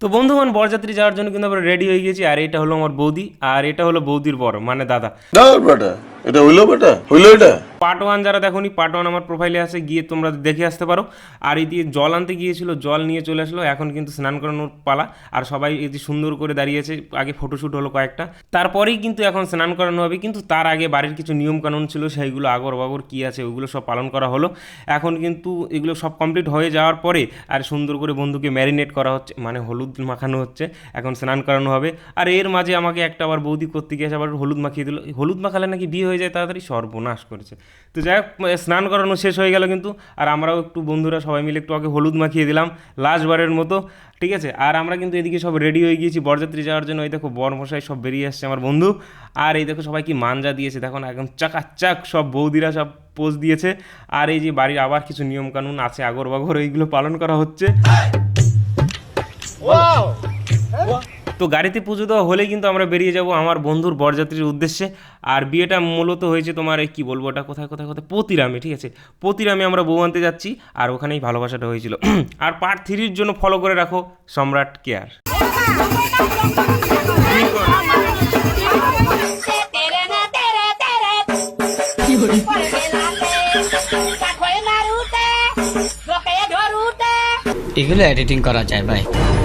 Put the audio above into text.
তো বন্ধুগণ, বরযাত্রী যাওয়ার জন্য কিন্তু আমরা রেডি হয়ে গেছি। আর এটা হলো আমার বৌদি, আর এটা হলো বৌদির বড় মানে দাদা। বেটা এটা হইলো এটা পার্ট 1 যারা দেখোনি, পার্ট 1 আমার প্রোফাইলে আছে, গিয়ে তোমরা দেখে আসতে পারো। আর এই দিয়ে জল আনতে গিয়েছিল, জল নিয়ে চলে আসলো। এখন কিন্তু স্নান করানোর পালা। আর সবাই এই যে সুন্দর করে দাঁড়িয়েছে, আগে ফটোশ্যুট হলো কয়েকটা, তারপরেই কিন্তু এখন স্নান করানো হবে। কিন্তু তার আগে বাড়ির কিছু নিয়মকানুন ছিল, সেইগুলো আগর বাগর কী আছে ওইগুলো সব পালন করা হলো। এখন কিন্তু এগুলো সব কমপ্লিট হয়ে যাওয়ার পরে আর সুন্দর করে বন্ধুকে ম্যারিনেট করা হচ্ছে, মানে হলুদ মাখানো হচ্ছে, এখন স্নান করানো হবে। আর এর মাঝে আমাকে একটা আবার বৌদি করতে গিয়ে আবার হলুদ মাখিয়ে দিল। হলুদ মাখালে নাকি বিয়ে হয়ে যায় তাড়াতাড়ি, সর্বনাশ করেছে। তো যাই হোক, স্নান করানো শেষ হয়ে গেল কিন্তু। আর আমরাও একটু বন্ধুরা সবাই মিলে একটু আগে হলুদ মাখিয়ে দিলাম লাস্টবারের মতো, ঠিক আছে। আর আমরা কিন্তু এদিকে সব রেডি হয়ে গিয়েছি বরযাত্রী যাওয়ার জন্য। এই দেখো বরমশাই সব বেরিয়ে আসছে আমার বন্ধু। আর এই দেখো সবাই কি মানজা দিয়েছে, দেখো না, একদম চাকাচাক সব বৌদিরা সব পোজ দিয়েছে। আর এই যে বাড়ির আবার কিছু নিয়মকানুন আছে আগর বাগর, এইগুলো পালন করা হচ্ছে। তো গাড়িতে পুজো দেওয়া হলে কিন্তু আমরা বেরিয়ে যাব আমার বন্ধুর বরযাত্রীর উদ্দেশ্যে। আর বিয়েটা মূলত হয়েছে তোমার এই কী বলবো, ওটা কোথায় কোথায় কোথায়, পতিরামে, ঠিক আছে। পতিরামে আমরা বউ আনতে যাচ্ছি, আর ওখানেই ভালোবাসাটা হয়েছিল। আর পার্ট 3-র জন্য ফলো করে রাখো সম্রাট কেয়ার। এগুলো এডিটিং করা যায় ভাই।